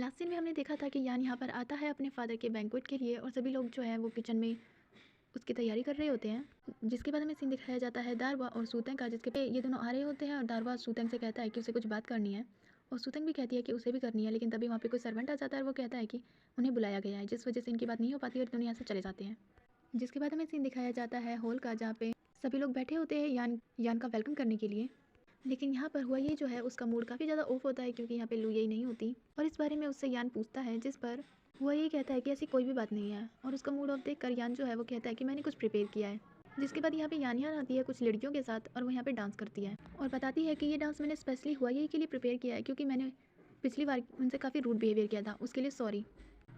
Last scene में हमने देखा था कि यान यहाँ पर आता है अपने फादर के बैंक्वेट के लिए और सभी लोग जो है वो किचन में उसकी तैयारी कर रहे होते हैं। जिसके बाद हमें सीन दिखाया जाता है दारवा और सूतंग का, जिसके पे ये दोनों आ रहे होते हैं और दारवा सूतंग से कहता है कि उसे कुछ बात करनी है और सूतंग भी कहती है कि उसे भी करनी है। लेकिन तभी वहाँ पे कोई सर्वेंट आ जाता है और वो कहता है कि उन्हें बुलाया गया है, जिस वजह से इनकी बात नहीं हो पाती और दोनों यहाँ से चले जाते हैं। जिसके बाद हमें सीन दिखाया जाता है हॉल का, जहाँ पे सभी लोग बैठे होते हैं यान का वेलकम करने के लिए। लेकिन यहाँ पर हुआ ये जो है उसका मूड काफ़ी ज़्यादा ऑफ होता है क्योंकि यहाँ पे लुई नहीं होती और इस बारे में उससे यान पूछता है, जिस पर वो ये कहता है कि ऐसी कोई भी बात नहीं है। और उसका मूड ऑफ देखकर यान जो है वो कहता है कि मैंने कुछ प्रिपेयर किया है। जिसके बाद यहाँ पे यान आती है कुछ लड़कियों के साथ और वो यहाँ पे डांस करती है और बताती है कि ये डांस मैंने स्पेशली हुआ यही के लिए प्रिपेयर किया है क्योंकि मैंने पिछली बार उनसे काफ़ी रूड बिहेवियर किया था, उसके लिए सॉरी।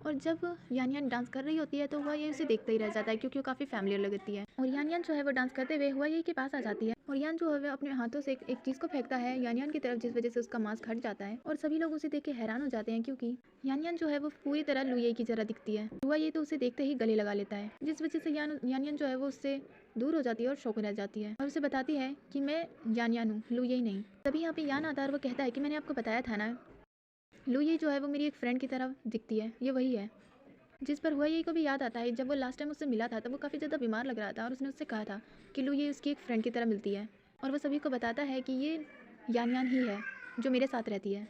और जब यान डांस कर रही होती है तो हुआ ये उसे देखता ही रह जाता है क्योंकि वो काफ़ी फैमिलियर लगती है। और यान जो है वो डांस करते हुए हुआ ये के पास आ जाती है और यान जो है वो अपने हाथों से एक चीज़ को फेंकता है यान की तरफ, जिस वजह से उसका मास्क हट जाता है और सभी लोग उसे देख के हैरान हो जाते हैं क्योंकि यान जो है वो पूरी तरह लुई की तरह दिखती है। हुआ ये तो उसे देखते ही गले लगा लेता है, जिस वजह से यान जो है वो उससे दूर हो जाती है और शौक रह जाती है और उसे बताती है कि मैं यान हूँ, लुई नहीं। तभी यहाँ पे यान आता है और वो कहता है कि मैंने आपको बताया था ना, लुई जो है वो मेरी एक फ्रेंड की तरह दिखती है, ये वही है। जिस पर हुआ ये को भी याद आता है जब वो लास्ट टाइम उससे मिला था तब वो काफ़ी ज़्यादा बीमार लग रहा था और उसने उससे कहा था कि लू ये उसकी एक फ्रेंड की तरह मिलती है और वो सभी को बताता है कि ये यान ही है जो मेरे साथ रहती है।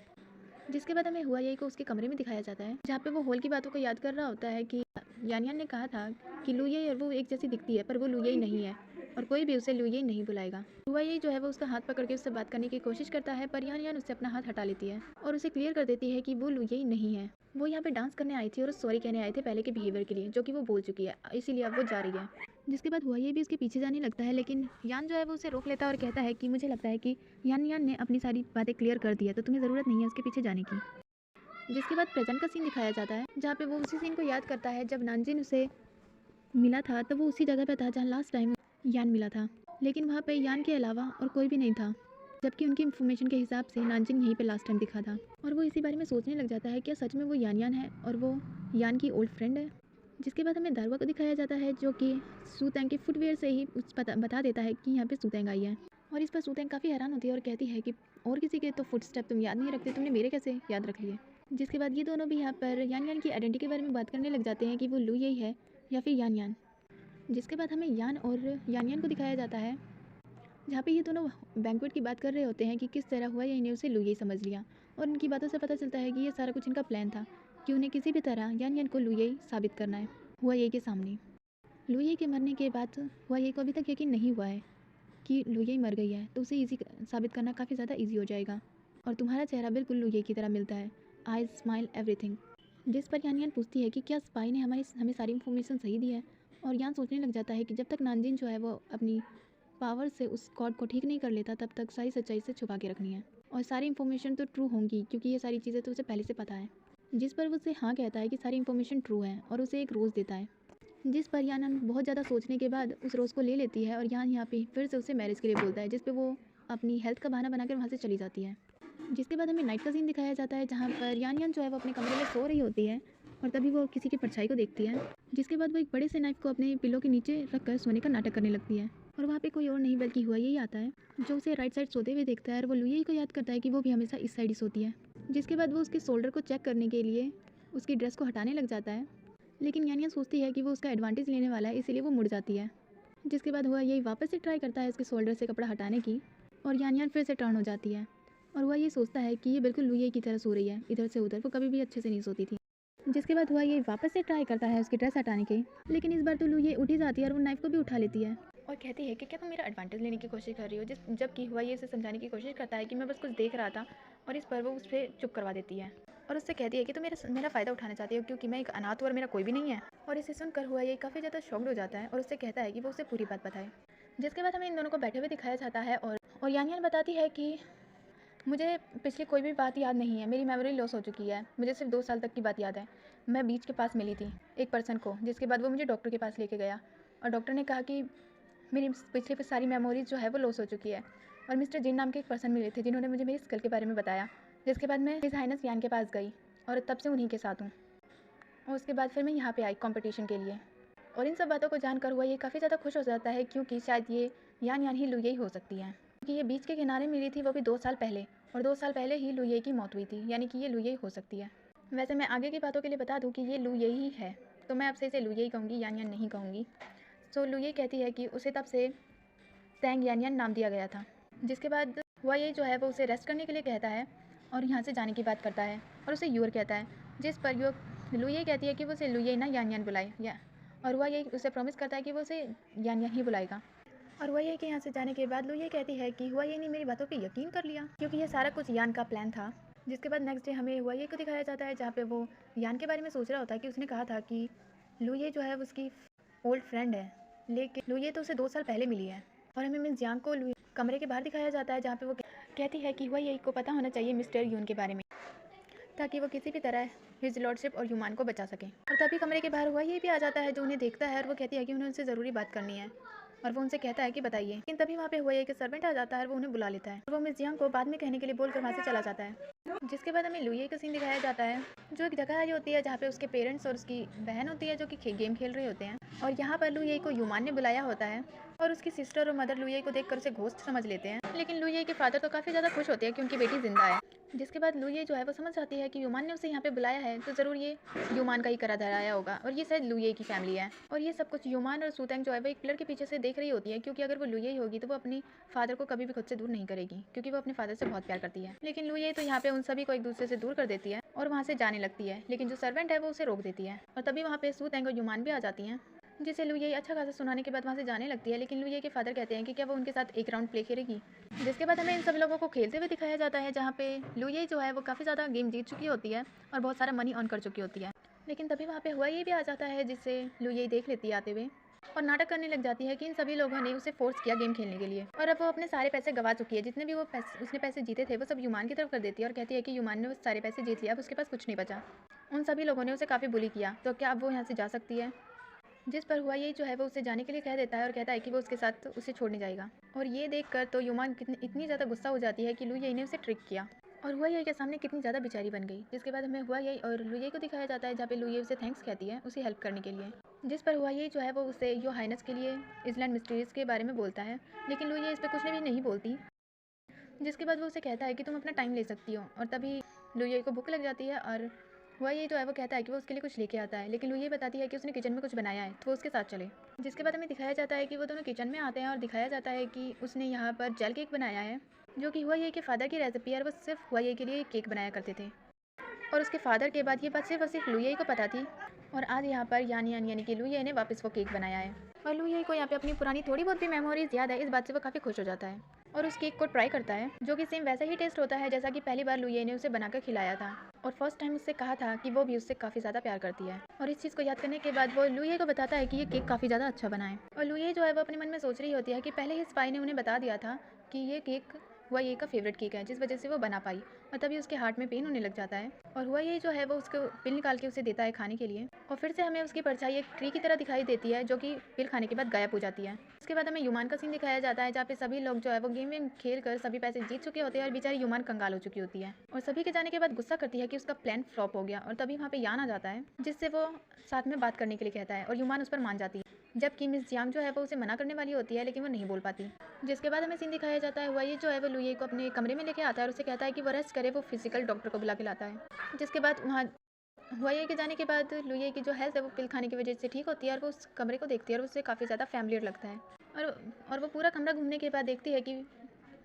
जिसके बाद हमें हुआ ये को उसके कमरे में दिखाया जाता है जहाँ पे वो हॉल की बातों को याद कर रहा होता है कि यान ने कहा था कि लू ये और वो एक जैसी दिखती है पर वो लू ये नहीं है और कोई भी उसे लू ये नहीं बुलाएगा। हुआ ये जो है वो उसका हाथ पकड़ के उससे बात करने की कोशिश करता है पर यान उससे अपना हाथ हटा लेती है और उसे क्लियर कर देती है कि वो लू ये नहीं है। वो यहाँ पे डांस करने आई थी और सॉरी कहने आए थे पहले के बिहेवियर के लिए जो कि वो बोल चुकी है, इसीलिए अब वो जा रही है। जिसके बाद हुआ ये भी उसके पीछे जाने लगता है लेकिन यान जो है वो उसे रोक लेता है और कहता है कि मुझे लगता है कि यान ने अपनी सारी बातें क्लियर कर दी है तो तुम्हें ज़रूरत नहीं है उसके पीछे जाने की। जिसके बाद प्रेजेंट का सीन दिखाया जाता है जहाँ पे वो उसी सीन को याद करता है जब नानजिन उसे मिला था तब वो उसी जगह पे था जहाँ लास्ट टाइम यान मिला था, लेकिन वहाँ पे यान के अलावा और कोई भी नहीं था, जबकि उनकी इन्फॉर्मेशन के हिसाब से नानजिन यहीं पे लास्ट टाइम दिखा था। और वो इसी बारे में सोचने लग जाता है क्या सच में वो यान है और वो यान की ओल्ड फ्रेंड है। जिसके बाद हमें दारवा को दिखाया जाता है जो कि सूतैंग के फुटवेयर से ही बता देता है कि यहाँ पे सूतैंग आई है और इस पर सूतैंग काफ़ी हैरान होती है और कहती है कि और किसी के तो फुटस्टेप तुम याद नहीं रखते, तुमने मेरे कैसे याद रख लिए। जिसके बाद ये दोनों भी यहाँ पर यान की आइडेंटिटी के बारे में बात करने लग जाते हैं कि वो लू यही है या फिर यान। जिसके बाद हमें यान और यान को दिखाया जाता है जहाँ पे ये दोनों बैंक्वेट की बात कर रहे होते हैं कि किस तरह हुआ या इन्हें उसे लू यही समझ लिया और इनकी बातों से पता चलता है कि ये सारा कुछ इनका प्लान था कि उन्हें किसी भी तरह यान को लू यही साबित करना है हुआ ये के सामने। लू ये के मरने के बाद हुआ ये को अभी तक यकीन नहीं हुआ है कि लू यही मर गई है, तो उसे ईजी साबित करना काफ़ी ज़्यादा ईजी हो जाएगा और तुम्हारा चेहरा बिल्कुल लू ये की तरह मिलता है, आई स्माइल एवरीथिंग। जिस पर यान पूछती है कि क्या स्पाई ने हमें सारी इन्फॉर्मेशन सही दी है और यान सोचने लग जाता है कि जब तक नानजिन जो है वो अपनी पावर से उस कॉर्ड को ठीक नहीं कर लेता तब तक सारी सच्चाई से छुपा के रखनी है और सारी इन्फॉर्मेशन तो ट्रू होंगी क्योंकि ये सारी चीज़ें तो उसे पहले से पता है। जिस पर वो उसे हाँ कहता है कि सारी इन्फॉर्मेशन ट्रू है और उसे एक रोज़ देता है, जिस पर यान बहुत ज़्यादा सोचने के बाद उस रोज़ को ले लेती है और यहाँ पे फिर से उसे मैरिज के लिए बोलता है, जिस पर वो अपनी हेल्थ का बहाना बनाकर वहाँ से चली जाती है। जिसके बाद हमें नाइट का सीन दिखाया जाता है जहाँ पर यान जो है वो अपने कमरे में सो रही होती है और तभी वो किसी की परछाई को देखती है, जिसके बाद वो एक बड़े से नाइफ को अपने पिलो के नीचे रखकर सोने का नाटक करने लगती है और वहाँ पे कोई और नहीं बल्कि हुआ यही आता है जो उसे राइट साइड सोते हुए देखता है और वो लुई को याद करता है कि वो भी हमेशा इस साइड ही सोती है। जिसके बाद वो उसके शोल्डर को चेक करने के लिए उसकी ड्रेस को हटाने लग जाता है, लेकिन यानिया सोचती है कि वो उसका एडवांटेज लेने वाला है, इसीलिए वो मुड़ जाती है। जिसके बाद हुआ यही वापस से ट्राई करता है उसके शोल्डर से कपड़ा हटाने की और यानिया फिर से टर्न हो जाती है और वह ये सोचता है कि ये बिल्कुल लुई की तरह सो रही है, इधर से उधर, वो कभी भी अच्छे से नहीं सोती थी। जिसके बाद हुआ ये वापस से ट्राई करता है उसकी ड्रेस हटाने की, लेकिन इस बार तो लुई उठी जाती है और वो नाइफ को भी उठा लेती है और कहती है कि क्या तुम मेरा एडवांटेज लेने की कोशिश कर रही हो, जबकि हुआ ये उसे समझाने की कोशिश करता है कि मैं बस कुछ देख रहा था और इस पर वो उस पर चुप करवा देती है और उससे कहती है कि तुम मेरा फ़ायदा उठाना चाहती हो क्योंकि मैं एक अनाथ हूँ और मेरा कोई भी नहीं है। और इसे सुनकर हुआ ये काफ़ी ज़्यादा शॉक्ड हो जाता है और उससे कहता है कि वो उसे पूरी बात बताए। जिसके बाद हमें इन दोनों को बैठे हुए दिखाया जाता है और यानियन बताती है कि मुझे पिछली कोई भी बात याद नहीं है, मेरी मेमोरी लॉस हो चुकी है, मुझे सिर्फ 2 साल तक की बात याद है। मैं बीच के पास मिली थी एक पर्सन को, जिसके बाद वो मुझे डॉक्टर के पास लेके गया और डॉक्टर ने कहा कि मेरी पिछली सारी मेमोरीज जो है वो लॉस हो चुकी है और मिस्टर जिन नाम के एक पर्सन मिले थे जिन्होंने मुझे मेरी स्किल के बारे में बताया। जिसके बाद मैं हिज हाइनेस यान के पास गई और तब से उन्हीं के साथ हूँ और उसके बाद फिर मैं यहाँ पे आई कंपटीशन के लिए। और इन सब बातों को जानकर हुआ ये काफ़ी ज़्यादा खुश हो जाता है क्योंकि शायद ये यान ही लुई हो सकती है, क्योंकि ये बीच के किनारे मिली थी वो भी 2 साल पहले और 2 साल पहले ही लुई की मौत हुई थी, यानी कि ये लुई हो सकती है। वैसे मैं आगे की बातों के लिए बता दूं कि ये लू यही है, तो मैं आपसे इसे लू यही कहूँगी, यान यान नहीं कहूँगी। सो लू ये कहती है कि उसे तब से तैंग यान यान नाम दिया गया था। जिसके बाद हुआ ये जो है वो उसे रेस्ट करने के लिए कहता है और यहाँ से जाने की बात करता है और उसे यूर कहता है, जिस पर लू ये कहती है कि वो उसे लू ये ना यान यान बुलाए या और हुआ ये उसे प्रॉमिस करता है कि वो उसे यान यान ही बुलाएगा। और हुआ ये कि यहाँ से जाने के बाद लू ये कहती है कि हुआ ये ने मेरी बातों पे यकीन कर लिया क्योंकि ये सारा कुछ यान का प्लान था। जिसके बाद नेक्स्ट डे हमें हुआ ये को दिखाया जाता है जहाँ पे वो यान के बारे में सोच रहा होता है कि उसने कहा था कि लू ये जो है वो उसकी ओल्ड फ्रेंड है, लेकिन लू ये तो उसे 2 साल पहले मिली है। और हमें मिस यांग को कमरे के बाहर दिखाया जाता है जहाँ पे वो कहती है कि हुआ ये को पता होना चाहिए मिस्टर यून के बारे में, ताकि वो किसी भी तरह हिज लॉर्डशिप और यूमान को बचा सकें। और तभी कमरे के बाहर हुआ ये भी आ जाता है जो उन्हें देखता है और वो कहती है कि उन्हें उनसे ज़रूरी बात करनी है और वो उनसे कहता है कि बताइए। लेकिन तभी वहाँ पे हुआ ये कि सर्वेंट आ जाता है और वो उन्हें बुला लेता है और वो मिस यांग को बाद में कहने के लिए बोलकर वहाँ से चला जाता है। जिसके बाद हमें लुई का सीन दिखाया जाता है जो एक जगह आई होती है जहाँ पे उसके पेरेंट्स और उसकी बहन होती है जो कि गेम खेल रहे होते हैं और यहाँ पर लुई को यूमान ने बुलाया होता है और उसकी सिस्टर और मदर लुई को देखकर उसे घोस्ट समझ लेते हैं। लेकिन लुई के फादर तो काफ़ी ज़्यादा खुश होते हैं कि उनकी बेटी जिंदा है। जिसके बाद लुई जो है वो समझ जाती है कि यूमान ने उसे यहाँ पे बुलाया है तो ज़रूर ये यूमान का ही करा धराया होगा और ये शायद लुई की फैमिली है। और ये सब कुछ यूमान और सूतेंग जो है वो एक पिलर के पीछे से देख रही होती है क्योंकि अगर वो लुई होगी तो वो अपनी फादर को कभी भी खुद से दूर नहीं करेगी क्योंकि वो अपने फादर से बहुत प्यार करती है। लेकिन लुई तो यहाँ पे उन सभी को एक दूसरे से दूर कर देती है और वहाँ से जाने लगती है, लेकिन जो सर्वेंट है वो उसे रोक देती है। और तभी वहाँ पे सूतेंग और यूमान भी आ जाती हैं जिसे लुई अच्छा खासा सुनाने के बाद वहाँ से जाने लगती है। लेकिन लुई के फादर कहते हैं कि क्या वो उनके साथ एक राउंड प्ले खेलेगी। जिसके बाद हमें इन सब लोगों को खेलते हुए दिखाया जाता है जहाँ पे लुई जो है वो काफ़ी ज़्यादा गेम जीत चुकी होती है और बहुत सारा मनी अर्न कर चुकी होती है। लेकिन तभी वहाँ पे हुआ ये भी आ जाता है जिससे लुई देख लेती है आते हुए और नाटक करने लग जाती है कि इन सभी लोगों ने उसे फोर्स किया गेम खेलने के लिए और अब वो अपने सारे पैसे गवा चुकी है। जितने भी वो उसने पैसे जीते थे वो सब यूमान की तरफ कर देती है और कहती है कि यूमान ने वो सारे पैसे जीत लिया, अब उसके पास कुछ नहीं बचा। उन सभी लोगों ने उसे काफ़ी बुली किया, तो क्या अब वो यहाँ से जा सकती है। जिस पर हुआ ये जो है वो उसे जाने के लिए कह देता है और कहता है कि वो उसके साथ उसे छोड़ने जाएगा। और ये देखकर तो यूमान इतनी ज़्यादा गुस्सा हो जाती है कि लुई ने उसे ट्रिक किया और हुआ ये के सामने कितनी ज़्यादा बेचारी बन गई। जिसके बाद हमें हुआ ये और लुई को दिखाया जाता है जहाँ पे लुई उसे थैंक्स कहती है उसे हेल्प करने के लिए। जिस पर हुआ ये जो है वो उसे यो हाइनस के लिए इसलैंड मिस्ट्रीज के बारे में बोलता है, लेकिन लुई इस पर कुछ भी नहीं बोलती। जिसके बाद वो उसे कहता है कि तुम अपना टाइम ले सकती हो और तभी लुई को भूख लग जाती है और हुआ ये जो है वो कहता है कि वो उसके लिए कुछ लेके आता है, लेकिन लुई बताती है कि उसने किचन में कुछ बनाया है तो वो उसके साथ चले। जिसके बाद हमें दिखाया जाता है कि वो दोनों किचन में आते हैं और दिखाया जाता है कि उसने यहाँ पर जेल केक बनाया है जो कि हुआ ये कि फादर की रेसिपी है और वो सिर्फ हुआ ये के लिए केक बनाया करते थे और उसके फादर के बाद ये बात सिर्फ और सिर्फ लुई को पता थी। और आज यहाँ पर यानी कि लुई ने वापस वो केक बनाया है और लुई को यहाँ पे अपनी पुरानी थोड़ी बहुत भी मेमोरीज याद है। इस बात से वो काफ़ी खुश हो जाता है और उस केक को ट्राई करता है जो कि सेम वैसा ही टेस्ट होता है जैसा कि पहली बार लुई ने उसे बनाकर खिलाया था और फर्स्ट टाइम उससे कहा था कि वो भी उससे काफ़ी ज़्यादा प्यार करती है। और इस चीज़ को याद करने के बाद वो लुई को बताता है कि ये केक काफ़ी ज़्यादा अच्छा बना है और लुई जो है वो अपने मन में सोच रही होती है कि पहले ही स्पाई ने उन्हें बता दिया था कि ये केक हुआ ये का फेवरेट केक है जिस वजह से वो बना पाई। और तभी उसके हार्ट में पेन होने लग जाता है और हुआ ये जो है वो उसको पिल निकाल के उसे देता है खाने के लिए और फिर से हमें उसकी परछाई एक ट्री की तरह दिखाई देती है जो कि पिल खाने के बाद गायब हो जाती है। उसके बाद हमें यूमान का सीन दिखाया जाता है जहाँ पे सभी लोग जो है वो गेम खेल कर सभी पैसे जीत चुके होते हैं और बेचारी यूमान कंगाल हो चुकी होती है और सभी के जाने के बाद गुस्सा करती है कि उसका प्लान फ्लॉप हो गया। और तभी वहाँ पे यान आ जाता है जिससे वो साथ में बात करने के लिए कहता है और यूमान उस पर मान जाती है, जबकि मिस यांग जो है वो उसे मना करने वाली होती है लेकिन वो नहीं बोल पाती। जिसके बाद हमें सीन दिखाया जाता है हुआ ये जो है वो लुई को अपने कमरे में लेके आता है और उसे कहता है कि वो रेस्ट करे, वो फिजिकल डॉक्टर को बुला के लाता है। जिसके बाद वहाँ हुआ ये के जाने के बाद लुई की जो हेल्थ है वो पिल खाने की वजह से ठीक होती है और वो उस कमरे को देखती है और उसे काफ़ी ज़्यादा फैमिलियर लगता है और वो पूरा कमरा घूमने के बाद देखती है कि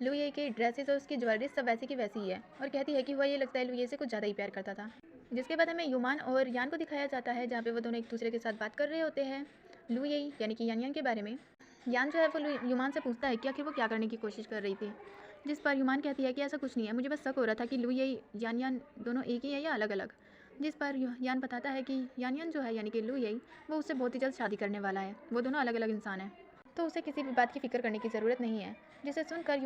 लुई की ड्रेसेस और उसकी ज्वेलरी सब वैसी की वैसी ही है और कहती है कि हुआ ये लगता है लुई से कुछ ज़्यादा ही प्यार करता था। जिसके बाद हमें यूमान और यान को दिखाया जाता है जहाँ पे वो दोनों एक दूसरे के साथ बात कर रहे होते हैं लुई यानी कि यान के बारे में। यान जो है वो यूमान से पूछता है कि आखिर वो क्या करने की कोशिश कर रही थी, जिस पर यूमान कहती है कि ऐसा कुछ नहीं है, मुझे बस शक हो रहा था कि लुई यान दोनों एक ही है या अलग अलग। जिस पर यान बताता है कि यान जो है यानी कि लुई वो उससे बहुत ही जल्द शादी करने वाला है, वो दोनों अलग अलग इंसान हैं तो उसे किसी भी बात की फिक्र करने की ज़रूरत नहीं है। जिसे सुनकर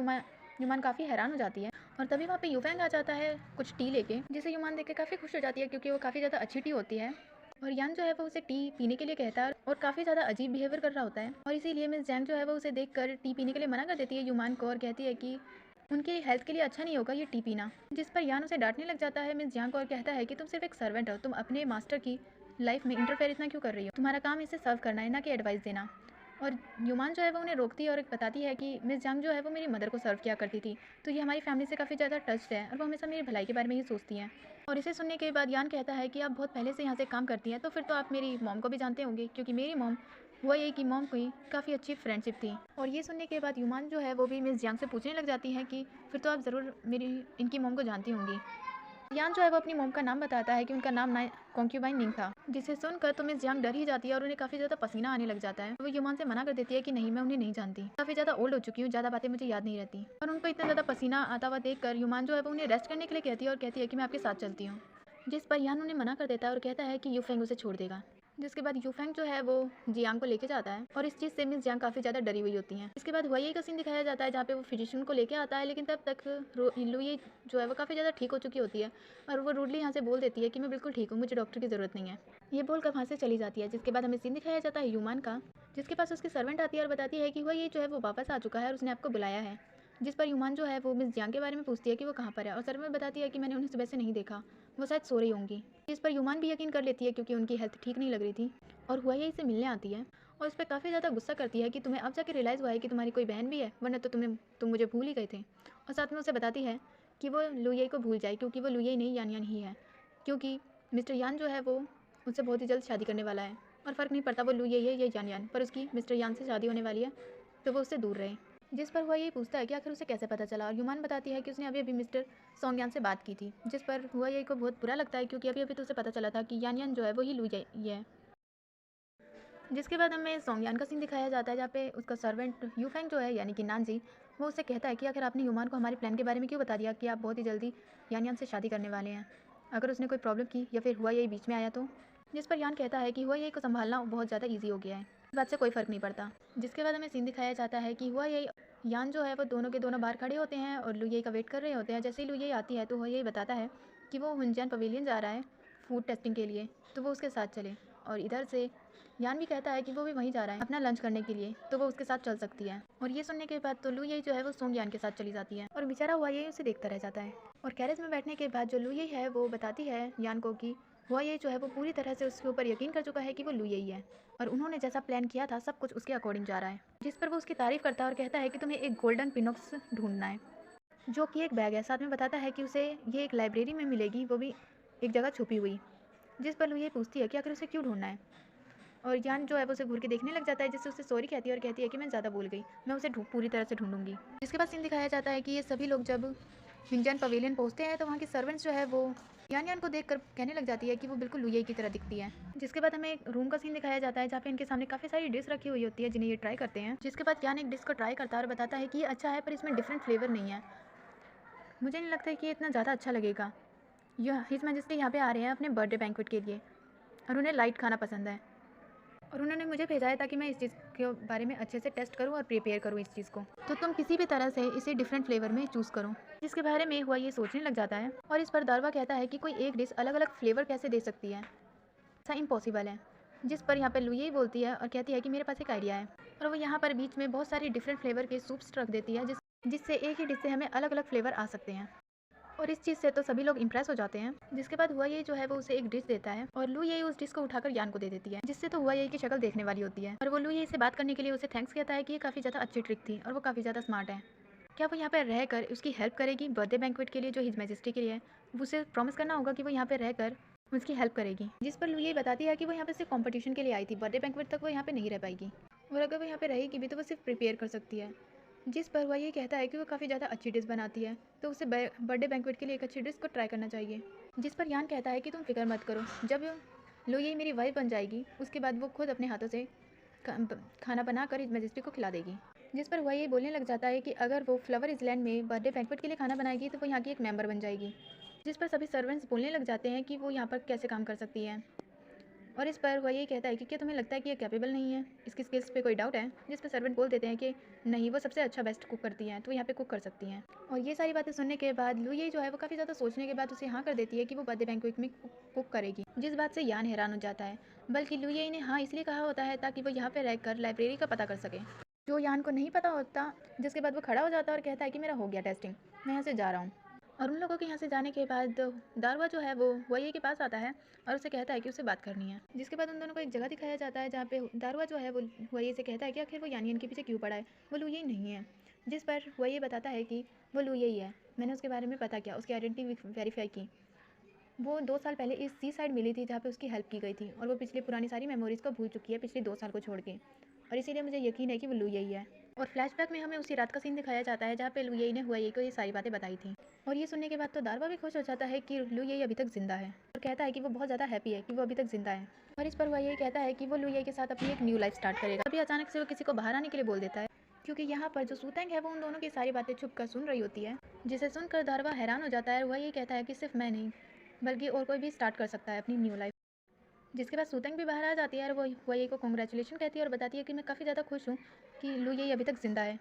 यूमान काफ़ी हैरान हो जाती है और तभी वहाँ पे यूफैंग आ जाता है कुछ टी लेके, जिसे यूमान देख के काफ़ी खुश हो जाती है क्योंकि वो काफ़ी ज़्यादा अच्छी टी होती है। और यान जो है वो उसे टी पीने के लिए कहता है और काफ़ी ज़्यादा अजीब बिहेवियर कर रहा होता है और इसीलिए मिस जैंग जो है वो उसे देखकर टी पीने के लिए मना कर देती है यूमान को और कहती है कि उनकी हेल्थ के लिए अच्छा नहीं होगा ये टी पीना। जिस पर यान उसे डांटने लग जाता है मिस जैंग को और कहता है कि तुम सिर्फ एक सर्वेंट हो, तुम अपने मास्टर की लाइफ में इंटरफेयर इतना क्यों कर रही हो, तुम्हारा काम इसे सर्व करना है ना कि एडवाइस देना। और युमान जो है वो उन्हें रोकती है और बताती है कि मिस जांग जो है वो मेरी मदर को सर्व किया करती थी, तो ये हमारी फैमिली से काफ़ी ज़्यादा टच्ड है और वो हमेशा मेरी भलाई के बारे में ही सोचती हैं। और इसे सुनने के बाद यान कहता है कि आप बहुत पहले से यहाँ से काम करती हैं, तो फिर तो आप मेरी मॉम को भी जानते होंगे, क्योंकि मेरी मॉम हुआ ये कि मॉम की काफ़ी अच्छी फ्रेंडशिप थी। और ये सुनने के बाद युमान जो है वो भी मिस जांग से पूछने लग जाती हैं कि फिर तो आप ज़रूर मेरी इनकी मॉम को जानती होंगी। यान जो है वो अपनी मॉम का नाम बताता है कि उनका नाम कॉन्क्यूबाइन निंग था, जिसे सुनकर तो मिस यांग डर ही जाती है और उन्हें काफ़ी ज़्यादा पसीना आने लग जाता है। वो युमान से मना कर देती है कि नहीं, मैं उन्हें नहीं जानती, काफ़ी ज़्यादा ओल्ड हो चुकी हूँ, ज़्यादा बातें मुझे याद नहीं रहती। और उनको इतना ज़्यादा पसीना आता हुआ देखकर युमान जो है वो उन्हें रेस्ट करने के लिए कहती है और कहती है कि मैं आपके साथ चलती हूँ, जिस पर यान उन्हें मना कर देता है और कहता है कि यूफेंग उसे छोड़ देगा। जिसके बाद यूफेंग जो है वो जियांग को लेके जाता है और इस चीज़ से मिस जियांग काफ़ी ज़्यादा डरी हुई होती हैं। इसके बाद हुआई का सीन दिखाया जाता है जहाँ पे वो फिजिशियन को लेके आता है, लेकिन तब तक लुई जो है वो काफ़ी ज़्यादा ठीक हो चुकी होती है और वो रूडली यहाँ से बोल देती है कि मैं बिल्कुल ठीक हूँ, मुझे डॉक्टर की ज़रूरत नहीं है। ये बोलकर वहाँ से चली जाती है। जिसके बाद हमें सीन दिखाया जाता है यूमान का, जिसके पास उसकी सर्वेंट आती है और बताती है कि हुआई जो है वो वापस आ चुका है और उसने आपको बुलाया है। जिस पर युमान जो है वो मिस जियांग के बारे में पूछती है कि वो कहाँ पर है और सर्वेंट बताती है कि मैंने उन्हें सुबह से नहीं देखा, वो शायद सो रही होंगी। इस पर युमान भी यकीन कर लेती है क्योंकि उनकी हेल्थ ठीक नहीं लग रही थी और हुआई से मिलने आती है और उस पर काफ़ी ज़्यादा गुस्सा करती है कि तुम्हें अब जाके रियलाइज़ हुआ है कि तुम्हारी कोई बहन भी है, वरना तो तुम मुझे भूल ही गए थे। और साथ में उसे बताती है कि वो लुई को भूल जाए, क्योंकि वो लुई नहीं यान यान ही है, क्योंकि मिस्टर यान जो है वो उससे बहुत ही जल्द शादी करने वाला है और फ़र्क नहीं पड़ता वो लुई है या यान यान, पर उसकी मिस्टर यान से शादी होने वाली है, तो वो उससे दूर रहे। जिस पर हुआ ये पूछता है कि आखिर उसे कैसे पता चला और युमान बताती है कि उसने अभी अभी मिस्टर सोंगयान से बात की थी, जिस पर हुआ ये को बहुत बुरा लगता है क्योंकि अभी अभी तो उसे पता चला था कि यान यान जो है वो ही लुई है। जिसके बाद हमें सोंगयान का सीन दिखाया जाता है जहाँ पे उसका सर्वेंट यूफेंग जो है यानी कि नानजी, वो उससे कहता है कि आखिर आपने युमान को हमारे प्लान के बारे में क्यों बता दिया कि आप बहुत ही जल्दी यान यान से शादी करने वाले हैं, अगर उसने कोई प्रॉब्लम की या फिर हुआ यही बीच में आया तो। जिस पर यान कहता है कि हुआ यही को संभालना बहुत ज़्यादा ईजी हो गया है, इस बात से कोई फ़र्क नहीं पड़ता। जिसके बाद हमें सीन दिखाया जाता है कि हुआ यही यान जो है वो दोनों के दोनों बाहर खड़े होते हैं और लुई का वेट कर रहे होते हैं। जैसे ही लुई आती है तो हुआ यही बताता है कि वो हुनजान पवेलियन जा रहा है फूड टेस्टिंग के लिए, तो वो उसके साथ चले। और इधर से यान भी कहता है कि वो भी वहीं जा रहा है अपना लंच करने के लिए, तो वो उसके साथ चल सकती है। और ये सुनने के बाद तो लू यही जो है वो सोंग यान के साथ चली जाती है और बेचारा हुआ यही उसे देखता रह जाता है। और कैरेज में बैठने के बाद जो लू यही है वो बताती है यान को कि हुआ यही जो है वो पूरी तरह से उसके ऊपर यकीन कर चुका है कि वो लू यही है और उन्होंने जैसा प्लान किया था सब कुछ उसके अकॉर्डिंग जा रहा है। जिस पर वो उसकी तारीफ करता है और कहता है कि तुम्हें एक गोल्डन पिनॉक्स ढूंढना है, जो कि एक बैग है। साथ में बताता है कि उसे ये एक लाइब्रेरी में मिलेगी, वो भी एक जगह छुपी हुई। जिस पर लू ये पूछती है कि आखिर उसे क्यों ढूंढना है और यान जो है वो उसे घूर के देखने लग जाता है, जिससे उसे सॉरी कहती है और कहती है कि मैं ज़्यादा भूल गई, मैं उसे पूरी तरह से ढूंढूंगी। जिसके बाद सीन दिखाया जाता है कि ये सभी लोग जब हिंजन पवेलियन पहुंचते हैं तो वहाँ की सर्वेंट्स जो है वो यान यान को देखकर कहने लग जाती है कि वो बिल्कुल लुई की तरह दिखती है। जिसके बाद हमें एक रूम का सीन दिखाया जाता है जहाँ पे इनके सामने काफ़ी सारी डिश रखी हुई होती है जिन्हें ये ट्राई करते हैं। जिसके बाद यान एक डिश को ट्राई करता है और बताता है कि ये अच्छा है पर इसमें डिफरेंट फ्लेवर नहीं है, मुझे नहीं लगता कि ये इतना ज़्यादा अच्छा लगेगा। यह हिज मैजेस्टी यहाँ पे आ रहे हैं अपने बर्थडे बैंक्वेट के लिए और उन्हें लाइट खाना पसंद है और उन्होंने मुझे भेजा है ताकि मैं इस चीज़ के बारे में अच्छे से टेस्ट करूं और प्रिपेयर करूं इस चीज़ को, तो तुम किसी भी तरह से इसे डिफरेंट फ्लेवर में चूज़ करो। जिसके बारे में हुआ ये सोचने लग जाता है और इस पर दारवा कहता है कि कोई एक डिश अलग अलग फ्लेवर कैसे दे सकती है, ऐसा इम्पॉसिबल है। जिस पर यहाँ पर लुई बोलती है और कहती है कि मेरे पास एक आइडिया है, और वो यहाँ पर बीच में बहुत सारी डिफरेंट फ्लेवर के सूप्स रख देती है जिससे एक ही डिश से हमें अलग अलग फ्लेवर आ सकते हैं। और इस चीज़ से तो सभी लोग इंप्रेस हो जाते हैं। जिसके बाद हुआ ये जो है वो उसे एक डिश देता है और लू यही उस डिश को उठाकर यान को दे देती है, जिससे तो हुआ यही की शक्ल देखने वाली होती है और वो लू यही से बात करने के लिए उसे थैंक्स कहता है कि ये काफ़ी ज़्यादा अच्छी ट्रिक थी और वो काफ़ी ज़्यादा स्मार्ट है। क्या वो यहाँ पर रहकर उसकी हेल्प करेगी बर्थडे बैंक्वेट के लिए जो हिज मैजेस्टी के लिए है, उसे प्रॉमिस करना होगा कि वो यहाँ पर रहकर उसकी हेल्प करेगी। जिस पर लू यही बताती है कि वो यहाँ पे सिर्फ कॉम्पिटिशन के लिए आई थी, बर्थडे बैंक्वेट तक वो यहाँ पे नहीं रह पाएगी और अगर वो यहाँ पे रहेगी भी तो वो सिर्फ प्रिपेयर कर सकती है। जिस पर वह ये कहता है कि वो काफ़ी ज़्यादा अच्छी डिश बनाती है, तो उसे बर्थडे बैंक्वेट के लिए एक अच्छी डिश को ट्राई करना चाहिए। जिस पर यान कहता है कि तुम फिक्र मत करो, जब लो ये मेरी वाइफ बन जाएगी उसके बाद वो खुद अपने हाथों से खाना बनाकर इस मैजेस्टी को खिला देगी। जिस पर वह ये बोलने लग जाता है कि अगर वो फ्लावर आइलैंड में बर्थडे बैंक्वेट के लिए खाना बनाएगी तो वो यहाँ की एक मेंबर बन जाएगी। जिस पर सभी सर्वेंट्स बोलने लग जाते हैं कि वो यहाँ पर कैसे काम कर सकती है और इस पर वह ये कहता है कि क्या तुम्हें लगता है कि ये कैपेबल नहीं है, इसकी स्किल्स पे कोई डाउट है। जिस पर सर्वेंट बोल देते हैं कि नहीं, वो सबसे अच्छा बेस्ट कुक करती हैं, तो यहाँ पे कुक कर सकती हैं। और ये सारी बातें सुनने के बाद लू ये जो है वो काफ़ी ज़्यादा सोचने के बाद उसे हाँ कर देती है कि वो बर्थडे बैंक्वेट में कुक करेगी, जिस बात से यान हैरान हो जाता है। बल्कि लू ये ने हाँ इसलिए कहा होता है ताकि वो यहाँ पर रहकर लाइब्रेरी का पता कर सके, जो यान को नहीं पता होता। जिसके बाद वो खड़ा हो जाता है और कहता है कि मेरा हो गया टेस्टिंग, मैं यहाँ से जा रहा हूँ। और उन लोगों के यहाँ से जाने के बाद दारवा जो है वो वही के पास आता है और उसे कहता है कि उसे बात करनी है। जिसके बाद उन दोनों को एक जगह दिखाया जाता है जहाँ पे दारवा जो है वो वही से कहता है कि आखिर वो यानियन के पीछे क्यों पड़ा है, वो लू यही नहीं है। जिस पर वही बताता है कि वो लू यही है, मैंने उसके बारे में पता किया, उसकी आइडेंटिटी वेरीफाई की। वो 2 साल पहले इस सी साइड मिली थी जहाँ पे उसकी हेल्प की गई थी और वो पिछली पुरानी सारी मेमोरीज़ को भूल चुकी है पिछले 2 साल को छोड़ के, और इसीलिए मुझे यकीन है कि वो लू यही है। और फ्लैशबैक में हमें उसी रात का सीन दिखाया जाता है जहाँ पे लू यही ने हुआ को ये सारी बातें बताई थी। और ये सुनने के बाद तो दारवा भी खुश हो जाता है कि लू यही अभी तक जिंदा है और कहता है कि वो बहुत ज़्यादा हैप्पी है कि वो अभी तक जिंदा है। और इस पर वह यही कहता है कि वो लू यही के साथ अपनी एक न्यू लाइफ स्टार्ट करेगा। अभी अचानक से वो किसी को बाहर आने के लिए बोल देता है क्योंकि यहाँ पर जो सूतेंग है वो उन दोनों की सारी बातें छुप कर सुन रही होती है, जिसे सुनकर दारवा हैरान हो जाता है। वह ये कहता है कि सिर्फ मैं नहीं बल्कि और कोई भी स्टार्ट कर सकता है अपनी न्यू लाइफ। जिसके बाद सूतंग भी बाहर आ जाती है और वो ये को कॉन्ग्रेचुलेशन कहती है और बताती है कि मैं काफ़ी ज़्यादा खुश हूँ कि लू यही अभी तक जिंदा है।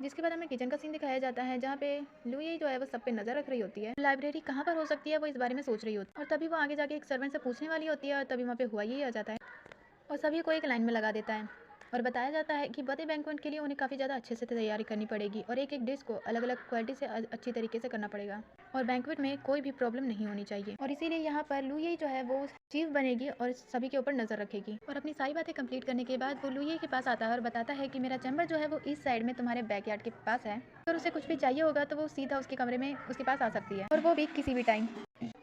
जिसके बाद हमें किचन का सीन दिखाया जाता है जहाँ पे लू यही जो है वो सब पे नज़र रख रही होती है। लाइब्रेरी कहाँ पर हो सकती है वो इस बारे में सोच रही होती है और तभी वो आगे जाके एक सर्वेंट से पूछने वाली होती है और तभी वहाँ पे हुआ यही आ जाता है और सभी को एक लाइन में लगा देता है और बताया जाता है कि बर्थडे बैंक्वेट के लिए उन्हें काफ़ी ज़्यादा अच्छे से तैयारी करनी पड़ेगी और एक एक डिश को अलग अलग क्वालिटी से अच्छी तरीके से करना पड़ेगा और बैंक्वेट में कोई भी प्रॉब्लम नहीं होनी चाहिए। और इसीलिए यहाँ पर लू यही जो है वो चीफ बनेगी और सभी के ऊपर नज़र रखेगी। और अपनी सारी बातें कंप्लीट करने के बाद वो लू यही के पास आता है और बताता है कि मेरा चैम्बर जो है वो इस साइड में तुम्हारे बैकयार्ड के पास है, अगर उसे कुछ भी चाहिए होगा तो वो सीधा उसके कमरे में उसके पास आ सकती है और वो भी किसी भी टाइम।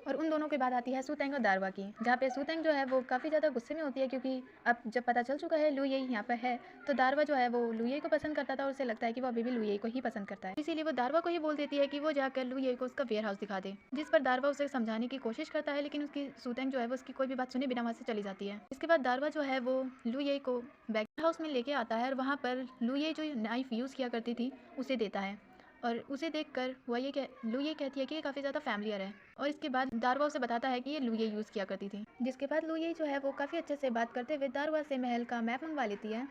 और उन दोनों के बाद आती है सूतेंग और दारवा की, जहाँ पे सूतेंग जो है वो काफ़ी ज़्यादा गुस्से में होती है क्योंकि अब जब पता चल चुका है लू यही यहाँ पर है, तो दारवा जो है वो लू यही को पसंद करता था और उसे लगता है कि वो अभी भी लू यही को ही पसंद करता है। इसीलिए वो दारवा को ये बोल देती है कि वो जाकर लू यही को उसका वेयर हाउस दिखा दे, जिस पर दारवा उसे समझाने की कोशिश करता है लेकिन उसकी सूतेंग जो है वो उसकी कोई भी बात सुने बिना वहाँ से चली जाती है। इसके बाद दारवा जो है वो लू यही को बैग हाउस में लेके आता है और वहाँ पर लू यही जो नाइफ यूज़ किया करती थी उसे देता है और उसे देखकर लू ये कहती है कि ये काफ़ी ज़्यादा फैमिलियर है। और इसके बाद दारवा उसे बताता है कि ये लू ये यूज़ किया करती थी। जिसके बाद लू ये जो है वो काफ़ी अच्छे से बात करते हुए दारवा से महल का मैप मंगवा लेती है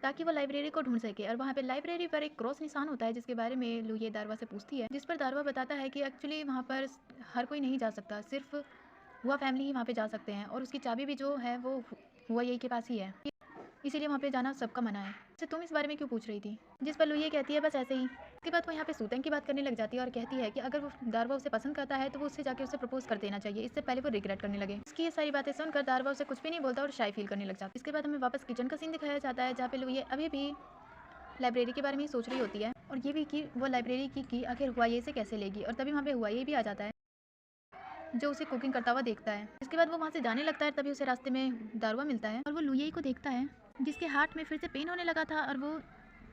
ताकि वो लाइब्रेरी को ढूंढ सके। और वहाँ पे लाइब्रेरी पर एक क्रॉस निशान होता है जिसके बारे में लू ये दारवा से पूछती है, जिस पर दारवा बताता है कि एक्चुअली वहाँ पर हर कोई नहीं जा सकता, सिर्फ हुआ फैमिली ही वहाँ पे जा सकते हैं और उसकी चाबी भी जो है वो हुआ यही के पास ही है, इसीलिए वहाँ पे जाना सबका मना है। तो तुम इस बारे में क्यों पूछ रही थी? जिस पर लू ये कहती है बस ऐसे ही। उसके बाद वो यहाँ पे सूतेंग की बात करने लग जाती है और कहती है कि अगर वो दारवा उसे पसंद करता है तो वो उससे जाके उसे प्रपोज कर देना चाहिए, इससे पहले वो रिग्रेट करने लगे। इसकी ये सारी बातें सुनकर दारवा उसे कुछ भी नहीं बोलता और शाय फील करने लग जाता है। इसके बाद हमें वापस किचन का सीन दिखाया जाता है जहाँ पे लू ये अभी भी लाइब्रेरी के बारे में ही सोच रही होती है और ये भी कि वो लाइब्रेरी की आखिर हुआ ये से कैसे लेगी। और तभी वहाँ पे हुआ ये भी आ जाता है जो उसे कुकिंग करता हुआ देखता है। इसके बाद वो वहाँ से जाने लगता है, तभी उसे रास्ते में दारवा मिलता है और वो लू यही को देखता है जिसके हार्ट में फिर से पेन होने लगा था और वो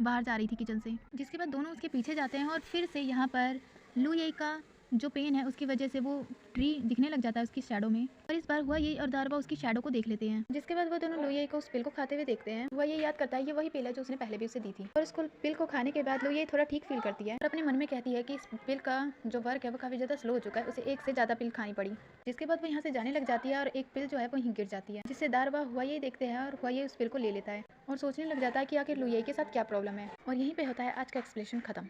बाहर जा रही थी किचन से। जिसके बाद दोनों उसके पीछे जाते हैं और फिर से यहाँ पर लू यही का जो पेन है उसकी वजह से वो ट्री दिखने लग जाता है उसकी शैडो में, और इस बार हुआ यही और दारवा उसकी शैडो को देख लेते हैं। जिसके बाद वो दोनों लू यही को उस पिल को खाते हुए देखते हैं। वह ये याद करता है ये वही पिल है जो उसने पहले भी उसे दी थी और उसको पिल को खाने के बाद लू यही थोड़ा ठीक फील करती है और अपने मन में कहती है कि इस पिल का जो वर्क है वो काफ़ी ज़्यादा स्लो हो चुका है, उसे एक से ज़्यादा पिल खानी पड़ी। जिसके बाद वो यहाँ से जाने लग जाती है और एक पिल जो है वो वहीं गिर जाती है, जिससे दारवा हुआ यही देखते हैं और हुआ ये उस पिल को ले लेता है और सोचने लग जाता है कि आखिर लू यही के साथ क्या प्रॉब्लम है। और यहीं पे होता है आज का एक्सप्लेनेशन खत्म।